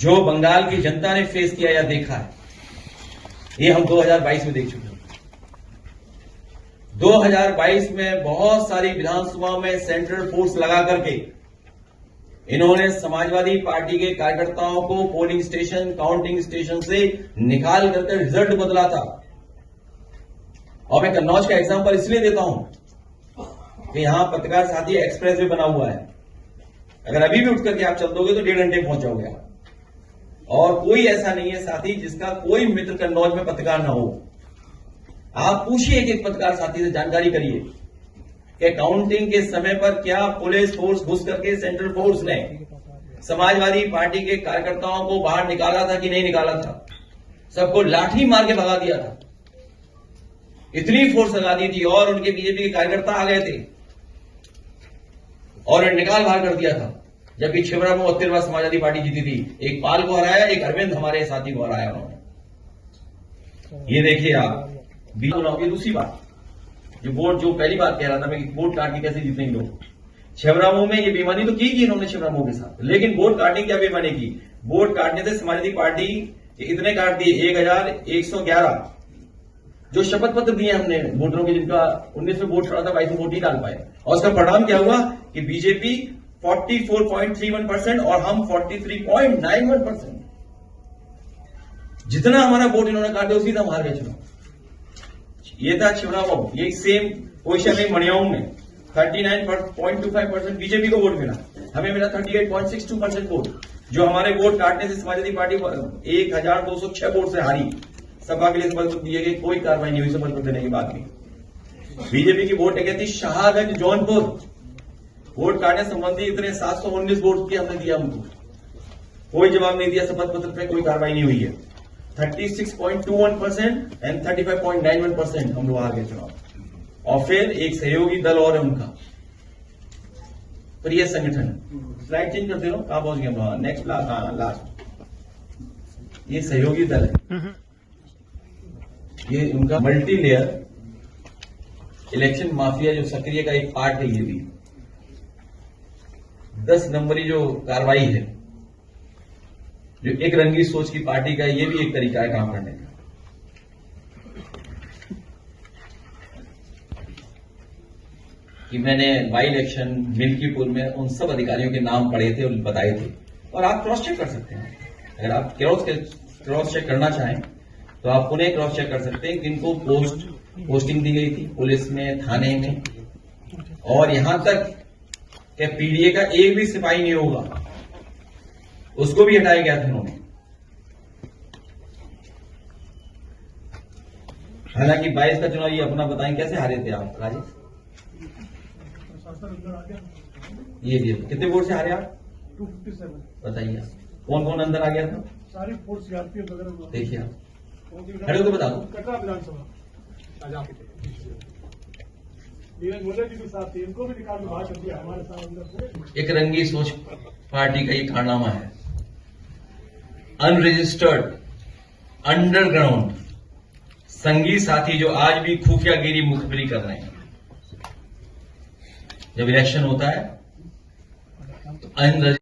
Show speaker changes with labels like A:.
A: जो बंगाल की जनता ने फेस किया या देखा है, ये हम 2022 में देख चुके हैं। 2022 में बहुत सारी विधानसभा में सेंट्रल फोर्स लगा करके इन्होंने समाजवादी पार्टी के कार्यकर्ताओं को पोलिंग स्टेशन, काउंटिंग स्टेशन से निकाल करके रिजल्ट बदला था। और मैं कन्नौज का एग्जांपल इसलिए देता हूं कि यहां पत्रकार साथी एक्सप्रेस वे बना हुआ है। अगर अभी भी उठ करके आप चल दोगे तो 1.5 घंटे पहुंच जाओगे आप। और कोई ऐसा नहीं है साथी जिसका कोई मित्र कन्नौज में पत्रकार ना हो। आप पूछिए एक पत्रकार साथी से, जानकारी करिए कि काउंटिंग के समय पर क्या पुलिस फोर्स घुस करके सेंट्रल फोर्स ने समाजवादी पार्टी के कार्यकर्ताओं को बाहर निकाला था कि नहीं निकाला था। सबको लाठी मार के भगा दिया था। इतनी फोर्स लगा दी थी और उनके बीजेपी के कार्यकर्ता आ गए थे और निकाल बाहर कर दिया था। जबकि छिबरा में 72 समाजवादी पार्टी जीती थी। एक पाल को हराया, एक अरविंद हमारे साथी को हराया उन्होंने। ये देखिए आप। ये दूसरी बात, जो वोट, जो पहली बात कह रहा था मैं कि वोट काट के कैसे जीतेंगे लोग। छिबरामऊ में ये बेईमानी तो की इन्होंने छिबरामऊ के साथ, लेकिन वोट काटने की क्या बेईमानी की। वोट काटने से समाजवादी पार्टी के इतने काट दिए, 1111 जो शपथ पत्र दिए हमने वोटरों के, जिनका 19 में वोट पड़ा था, 22 में वोट नहीं डाल पाए। और उसका परिणाम क्या हुआ कि बीजेपी 44.31% और हम 43.91%। जितना हमारा वोट इन्होंने काटे उसी हम हार गए चुनाव। ये था छिबरामऊ। ये सेम पोजिशन है मणियाऊ में। 39.25% बीजेपी को वोट मिला, हमें मिला 38.62% वोट। जो हमारे वोट काटने से समाजवादी पार्टी 1206 वोट से हारी। सभा के लिए शपथ पत्र दिए गए, कोई कार्रवाई नहीं हुई शपथ पत्र देने के बाद भी। बीजेपी की वोट गई थी शाहगंज जौनपुर। वोट काटने संबंधी इतने 719 वोट की हमने दिया उनको, कोई जवाब नहीं दिया, शपथ पत्र पे कोई कार्रवाई नहीं हुई है। 36.21% एंड 35.91% हम लोग हार गए चुनाव। और फिर एक सहयोगी दल और है उनका, प्रिय संगठन। स्लाइड चेंज करते रहो, कहां पहुंच गए? Next last. ये सहयोगी दल है, ये उनका मल्टी लेयर इलेक्शन माफिया जो सक्रिय का एक पार्ट है। ये भी 10 नंबरी जो कार्रवाई है, जो एक रंगी सोच की पार्टी का, ये भी एक तरीका है काम करने का। कि मैंने बाई इलेक्शन मिल्कीपुर में उन सब अधिकारियों के नाम पढ़े थे और बताए थे, और आप क्रॉस चेक कर सकते हैं। अगर आप क्रॉस चेक करना चाहें तो आप उन्हें क्रॉस चेक कर सकते हैं किनको पोस्टिंग दी गई थी पुलिस में, थाने में। और यहां तक कि पीडीए का एक भी सिपाही नहीं होगा, उसको भी हटाया गया था इन्होंने। हालांकि 22 का चुनाव ये अपना बताएं कैसे हारे थे आप राजेश? ये कितने वोट से हारे आप?
B: 257।
A: बताइए कौन कौन अंदर आ गया था?
B: सारी फोर्स सीआरपीएफ वगैरह।
A: देखिए आप खड़े होकर बता दो।
B: कटरा विधानसभा नीरज मोदी जी के साथ इनको भी निकाल के बाहर कर दिया हमारे साथ अंदर।
A: एक रंगी सोच पार्टी का ये कारनामा है। अनरजिस्टर्ड, अंडरग्राउंड संगी साथी जो आज भी खुफियागिरी मुखबिरी कर रहे हैं। जब इलेक्शन होता है तो